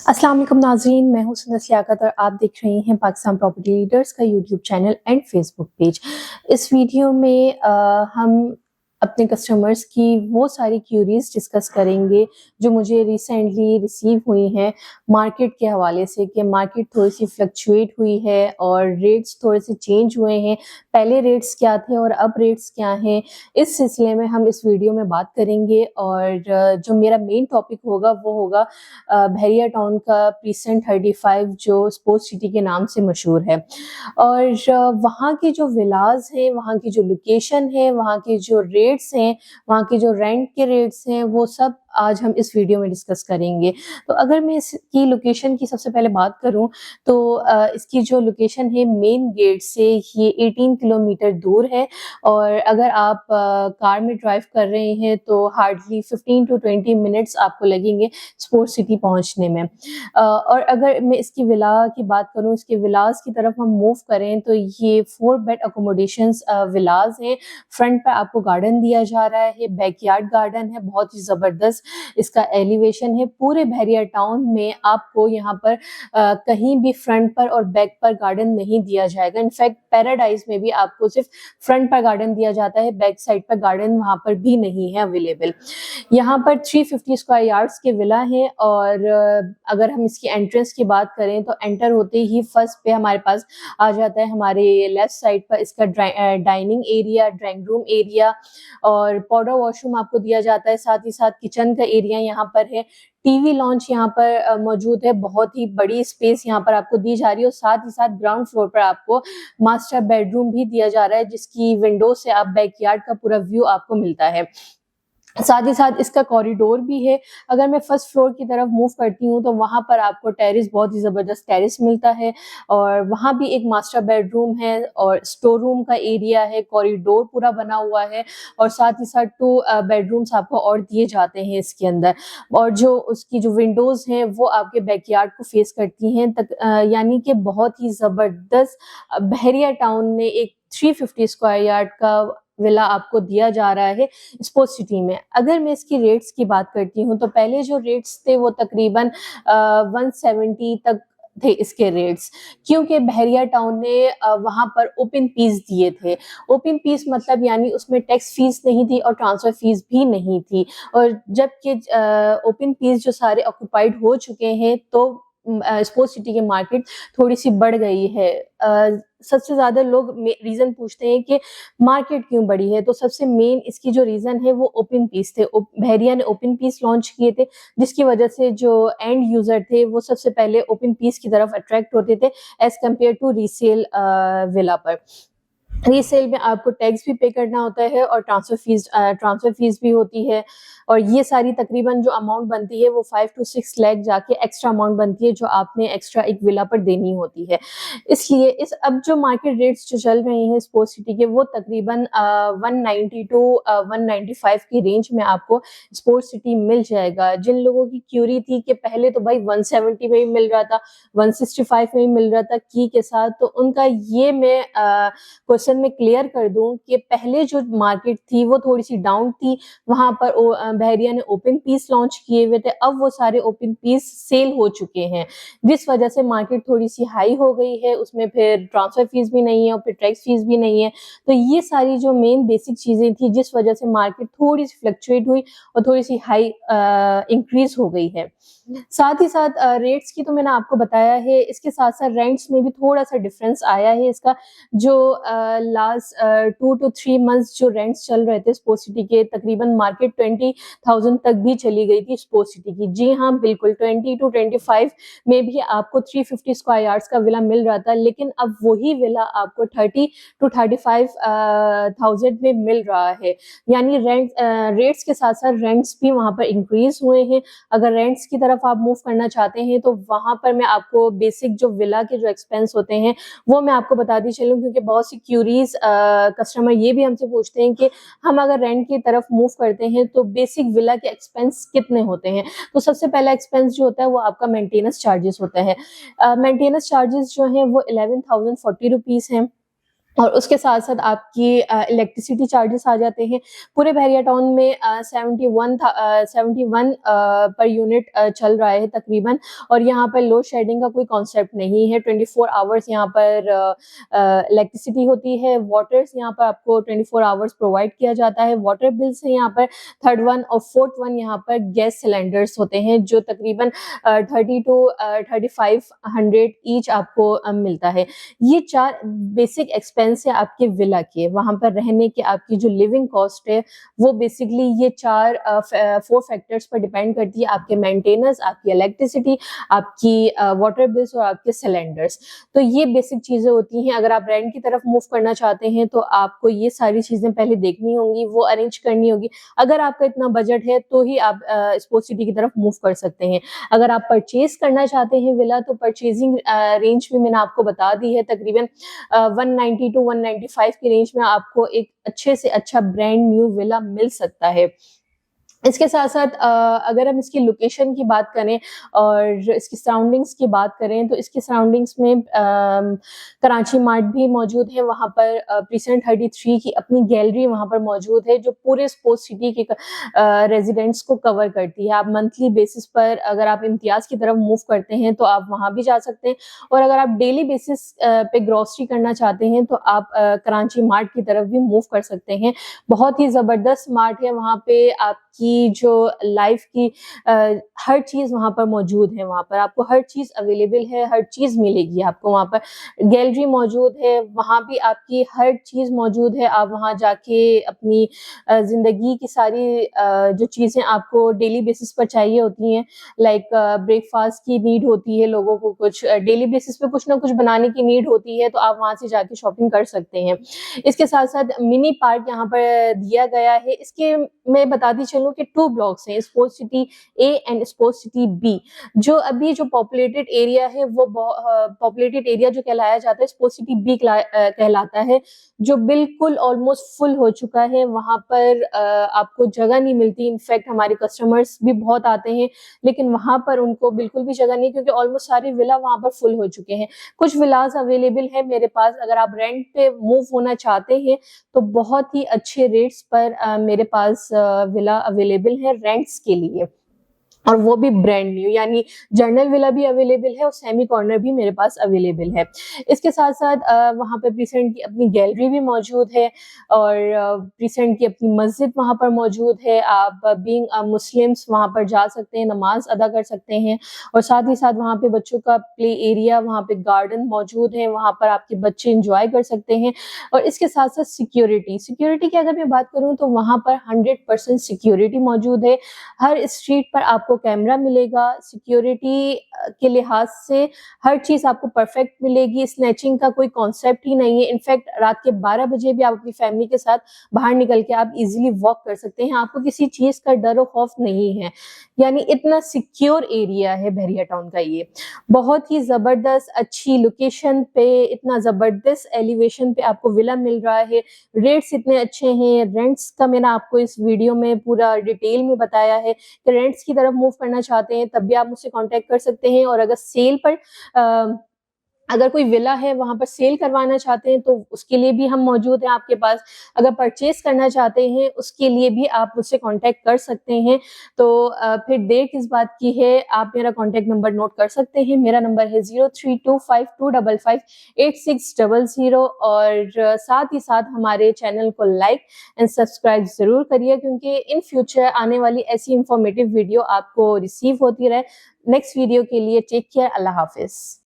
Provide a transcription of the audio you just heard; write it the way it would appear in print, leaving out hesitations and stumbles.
अस्सलाम वालेकुम नाज़रीन, मैं हूँ सुनस लियाकत और आप देख रहे हैं पाकिस्तान प्रॉपर्टी लीडर्स का YouTube channel and Facebook page. इस वीडियो में हम अपने कस्टमर्स की वो सारी क्यूरीज डिस्कस करेंगे जो मुझे रिसेंटली रिसीव हुई हैं मार्केट के हवाले से, कि मार्केट थोड़ी सी फ्लक्चुएट हुई है और रेट्स थोड़े से चेंज हुए हैं। पहले रेट्स क्या थे और अब रेट्स क्या हैं, इस सिलसिले में हम इस वीडियो में बात करेंगे। और जो मेरा मेन टॉपिक होगा वो होगा बहरिया टाउन का प्रीसेंट 35 जो स्पोर्ट्स सिटी के नाम से मशहूर है। और वहाँ की जो विलाज हैं, वहाँ की जो लोकेशन है, वहाँ के जो रेट्स हैं, वहाँ के जो रेंट के रेट्स हैं, वो सब आज हम इस वीडियो में डिस्कस करेंगे। तो अगर मैं इसकी लोकेशन की सबसे पहले बात करूं तो इसकी जो लोकेशन है मेन गेट से ये 18 किलोमीटर दूर है। और अगर आप कार में ड्राइव कर रहे हैं तो हार्डली 15 to 20 मिनट्स आपको लगेंगे स्पोर्ट्स सिटी पहुंचने में। और अगर मैं इसकी विला की बात करूं, इसके विलास की तरफ हम मूव करें तो ये 4 बेड अकोमोडेशंस विलास हैं। फ्रंट पर आपको गार्डन दिया जा रहा है, बैकयार्ड गार्डन है, बहुत ही ज़बरदस्त इसका एलिवेशन है। पूरे बहरिया टाउन में आपको यहाँ पर कहीं भी फ्रंट पर और बैक पर गार्डन नहीं दिया जाएगा। इनफैक्ट पैराडाइज में भी आपको सिर्फ फ्रंट पर गार्डन दिया जाता है, बैक साइड पर गार्डन वहाँ पर भी नहीं है अवेलेबल। यहाँ पर 350 स्क्वायर यार्ड्स के विला हैं। और अगर हम इसकी एंट्रेंस की बात करें तो एंटर होते ही फर्स्ट पे हमारे पास आ जाता है हमारे लेफ्ट साइड पर इसका dining area, drawing room area और पाउडर वॉशरूम आपको दिया जाता है। साथ ही साथ किचन का एरिया यहाँ पर है। टीवी लॉन्च यहाँ पर मौजूद है, बहुत ही बड़ी स्पेस यहाँ पर आपको दी जा रही है। और साथ ही साथ ग्राउंड फ्लोर पर आपको मास्टर बेडरूम भी दिया जा रहा है, जिसकी विंडो से आप बैकयार्ड का पूरा व्यू आपको मिलता है। साथ ही साथ इसका कॉरिडोर भी है। अगर मैं फर्स्ट फ्लोर की तरफ मूव करती हूँ तो वहाँ पर आपको टेरेस, बहुत ही ज़बरदस्त टेरेस मिलता है। और वहाँ भी एक मास्टर बेडरूम है और स्टोर रूम का एरिया है, कॉरिडोर पूरा बना हुआ है। और साथ ही साथ 2 बेडरूम्स आपको और दिए जाते हैं इसके अंदर। और जो उसकी जो विंडोज़ हैं वो आपके बैकयार्ड को फेस करती हैं तक, यानी कि बहुत ही ज़बरदस्त बहरिया टाउन में एक 350 स्क्वायर यार्ड का विला आपको दिया जा रहा है स्पोर्ट्स सिटी में। अगर मैं इसकी रेट्स की बात करती हूँ तो पहले जो रेट्स थे वो तकरीबन 170 तक थे इसके रेट्स, क्योंकि बहरिया टाउन ने वहाँ पर ओपन पीस दिए थे। ओपन पीस मतलब यानी उसमें टैक्स फीस नहीं थी और ट्रांसफर फीस भी नहीं थी। और जबकि ओपन पीस जो सारे ऑक्यूपाइड हो चुके हैं तो स्पोर्ट्स सिटी की मार्केट थोड़ी सी बढ़ गई है। सबसे ज़्यादा लोग रीज़न पूछते हैं कि मार्केट क्यों बढ़ी है, तो सबसे मेन इसकी जो रीज़न है वो ओपन पीस थे। बहरिया ने ओपन पीस लॉन्च किए थे, जिसकी वजह से जो एंड यूज़र थे वो सबसे पहले ओपन पीस की तरफ अट्रैक्ट होते थे as compare to resale villa पर। रीसेल में आपको टैक्स भी पे करना होता है और ट्रांसफर फीस भी होती है। और ये सारी तकरीबन जो अमाउंट बनती है वो 5 to 6 लाख जाके एक्स्ट्रा अमाउंट बनती है जो आपने एक्स्ट्रा एक विला पर देनी होती है। इसलिए अब जो मार्केट रेट्स जो चल रहे हैं स्पोर्ट्स सिटी के वो तकरीबन 190 to 195 की रेंज में आपको स्पोर्ट्स सिटी मिल जाएगा। जिन लोगों की क्यूरी थी कि पहले तो भाई 170 में ही मिल रहा था, 165 में ही मिल रहा था की के साथ, तो उनका ये मैं क्वेश्चन में क्लियर कर दूं कि पहले जो मार्केट थी वो थोड़ी सी डाउन थी। वहां पर बहरिया ने ओपन पीस लॉन्च किए हुए थे, अब वो सारे ओपन पीस सेल हो चुके हैं, जिस वजह से मार्केट थोड़ी सी हाई हो गई है। उसमें फिर ट्रांसफर फीस भी नहीं है और फिर टैक्स फीस भी नहीं है। तो ये सारी जो मेन बेसिक चीजें थी जिस वजह से मार्केट थोड़ी सी फ्लक्चुएट हुई और थोड़ी सी हाई इंक्रीज हो गई है। साथ ही साथ रेट्स की तो मैंने आपको बताया है, इसके साथ साथ रेंट्स में भी थोड़ा सा डिफरेंस आया है। इसका जो लास्ट 2 to 3 मंथ्स जो रेंट्स चल रहे थे स्पोर्ट्स सिटी के, तकरीबन मार्केट 20,000 तक भी चली गई थी स्पोर्ट्स सिटी की। जी हाँ, बिल्कुल 20 to 25 में भी आपको 350 स्क्वायर यार्ड्स का विला मिल रहा था, लेकिन अब वही विला आपको 30 to 35,000 में मिल रहा है। यानी रेट्स के साथ साथ रेंट्स भी वहाँ पर इंक्रीज हुए हैं। अगर रेंट्स की तरफ आप मूव करना चाहते हैं तो वहां पर मैं आपको बेसिक जो विला के जो एक्सपेंस होते हैं वो मैं आपको बताती चलूं, क्योंकि बहुत सी क्यूरीज कस्टमर ये भी हमसे पूछते हैं कि हम अगर रेंट की तरफ मूव करते हैं तो बेसिक विला के एक्सपेंस कितने होते हैं। तो सबसे पहला एक्सपेंस जो होता है वो आपका मेंटेनेंस चार्जेस होता है। मेंटेनेंस चार्जेस जो है वो 11,040 रुपीज हैं। اور اس کے ساتھ ساتھ آپ کی الیکٹریسٹی چارجز آ جاتے ہیں. پورے بحریہ ٹاؤن میں 71 پر یونٹ چل رہا ہے تقریباً, اور یہاں پر لوڈ شیڈنگ کا کوئی کانسیپٹ نہیں ہے. 24 آورس یہاں پر الیکٹریسٹی ہوتی ہے. واٹرس یہاں پر آپ کو 24 آورس پرووائڈ کیا جاتا ہے. واٹر بلس ہیں یہاں پر 3rd ون اور 4th ون یہاں پر گیس سلینڈرس ہوتے ہیں جو تقریباً 30 to 3500 ایچ آپ کو ملتا ہے. یہ 4 بیسک ایکسپینس ہے آپ کے ولا کے. وہاں پر رہنے کے آپ کی جو لیونگ کاسٹ ہے وہ بیسکلی یہ 4 فیکٹرز پر ڈیپینڈ کرتی ہے, آپ کے مینٹیننس, آپ کی الیکٹریسٹی, آپ کی واٹر بلس اور آپ کے سلینڈرز. تو یہ بیسک چیزیں ہوتی ہیں. اگر آپ رینٹ کی طرف موو کرنا چاہتے ہیں تو آپ کو یہ ساری چیزیں پہلے دیکھنی ہوں گی, وہ ارینج کرنی ہوگی. اگر آپ کا اتنا بجٹ ہے تو ہی آپ اسپورٹ سٹی کی طرف موو کر سکتے ہیں. اگر آپ پرچیز کرنا چاہتے ہیں ولا تو پرچیزنگ رینج بھی میں نے آپ کو بتا دی ہے. تقریباً 190 to 195 کی رینج میں آپ کو ایک اچھے سے اچھا برانڈ نیو ولا مل سکتا ہے. اس کے ساتھ ساتھ اگر ہم اس کی لوکیشن کی بات کریں اور اس کی سراؤنڈنگس کی بات کریں تو اس کی سراؤنڈنگس میں کراچی مارٹ بھی موجود ہے. وہاں پر پریسنٹ 33 کی اپنی گیلری وہاں پر موجود ہے جو پورے اسپورٹ سٹی کے ریزیڈنٹس کو کور کرتی ہے. آپ منتھلی بیسس پر اگر آپ امتیاز کی طرف موو کرتے ہیں تو آپ وہاں بھی جا سکتے ہیں, اور اگر آپ ڈیلی بیسس پہ گروسری کرنا چاہتے ہیں تو آپ کراچی مارٹ کی طرف بھی موو کر سکتے ہیں. بہت ہی زبردست مارٹ ہے. وہاں پہ آپ کی جو لائف کی ہر چیز وہاں پر موجود ہے. وہاں پر آپ کو ہر چیز اویلیبل ہے, ہر چیز ملے گی آپ کو. وہاں پر گیلری موجود ہے, وہاں بھی آپ کی ہر چیز موجود ہے. آپ وہاں جا کے اپنی زندگی کی ساری جو چیزیں آپ کو ڈیلی بیسس پر چاہیے ہوتی ہیں, لائک بریک فاسٹ کی نیڈ ہوتی ہے لوگوں کو, کچھ ڈیلی بیسس پہ کچھ نہ کچھ بنانے کی نیڈ ہوتی ہے, تو آپ وہاں سے جا کے شاپنگ کر سکتے ہیں. اس کے ساتھ ساتھ منی پارک یہاں پر دیا گیا ہے. اس کے میں بتاتی چلوں کہ 2 بلاکس ہیں, sport city A and sport city B. جو ابھی جو پاپولیٹڈ ایریا ہے وہ پاپولیٹڈ ایریا جو کہلایا جاتا ہے اسپورٹ سٹی بی کہلاتا ہے, جو بالکل آلموسٹ فل ہو چکا ہے. وہاں پر آپ کو جگہ نہیں ملتی. انفیکٹ ہمارے کسٹمرز بھی بہت آتے ہیں لیکن وہاں پر ان کو بالکل بھی جگہ نہیں, کیونکہ آلموسٹ سارے ولا وہاں پر فل ہو چکے ہیں. کچھ ولاز اویلیبل ہیں میرے پاس. اگر آپ رینٹ پہ موو ہونا چاہتے ہیں تو بہت ہی اچھے ریٹس پر میرے پاس ولا اویلیبل ہے رینٹس کے لیے, اور وہ بھی برانڈ نیو, یعنی جرنل ولا بھی اویلیبل ہے اور سیمی کارنر بھی میرے پاس اویلیبل ہے. اس کے ساتھ ساتھ وہاں پہ پریسنٹ کی اپنی گیلری بھی موجود ہے, اور پریسنٹ کی اپنی مسجد وہاں پر موجود ہے. آپ بینگ مسلمس وہاں پر جا سکتے ہیں, نماز ادا کر سکتے ہیں, اور ساتھ ہی ساتھ وہاں پہ بچوں کا پلے ایریا, وہاں پہ گارڈن موجود ہے, وہاں پر آپ کے بچے انجوائے کر سکتے ہیں. اور اس کے ساتھ ساتھ سیکیورٹی کی اگر میں بات کروں تو وہاں پر 100% سیکیورٹی موجود ہے. ہر اسٹریٹ پر آپ کو کیمرہ ملے گا. سیکیورٹی کے لحاظ سے ہر چیز آپ کو پرفیکٹ ملے گی. اسنیچنگ کا کوئی کانسیپٹ ہی نہیں ہے. انفیکٹ رات کے 12 بجے بھی آپ اپنی فیملی کے ساتھ باہر نکل کے آپ ایزیلی واک کر سکتے ہیں. آپ کو کسی چیز کا ڈر و خوف نہیں ہے, یعنی اتنا سیکیور ایریا ہے بحریہ ٹاؤن کا. یہ بہت ہی زبردست اچھی لوکیشن پہ, اتنا زبردست ایلیویشن پہ آپ کو ولا مل رہا ہے. ریٹس اتنے اچھے ہیں. رینٹس کا میں نے آپ کو اس ویڈیو میں پورا ڈیٹیل میں بتایا ہے کہ رینٹس کی طرف موو کرنا چاہتے ہیں تب بھی آپ مجھ سے کانٹیکٹ کر سکتے ہیں. اور اگر سیل پر اگر کوئی ولا ہے وہاں پر سیل کروانا چاہتے ہیں تو اس کے لیے بھی ہم موجود ہیں آپ کے پاس. اگر پرچیز کرنا چاہتے ہیں اس کے لیے بھی آپ مجھ سے کانٹیکٹ کر سکتے ہیں. تو پھر دیر کس بات کی ہے, آپ میرا کانٹیکٹ نمبر نوٹ کر سکتے ہیں. میرا نمبر ہے 0325255600, اور ساتھ ہی ساتھ ہمارے چینل کو لائک اینڈ سبسکرائب ضرور کریے, کیونکہ ان فیوچر آنے والی ایسی انفارمیٹیو ویڈیو آپ کو ریسیو ہوتی رہے. نیکسٹ ویڈیو کے لیے ٹیک کیئر. اللہ حافظ.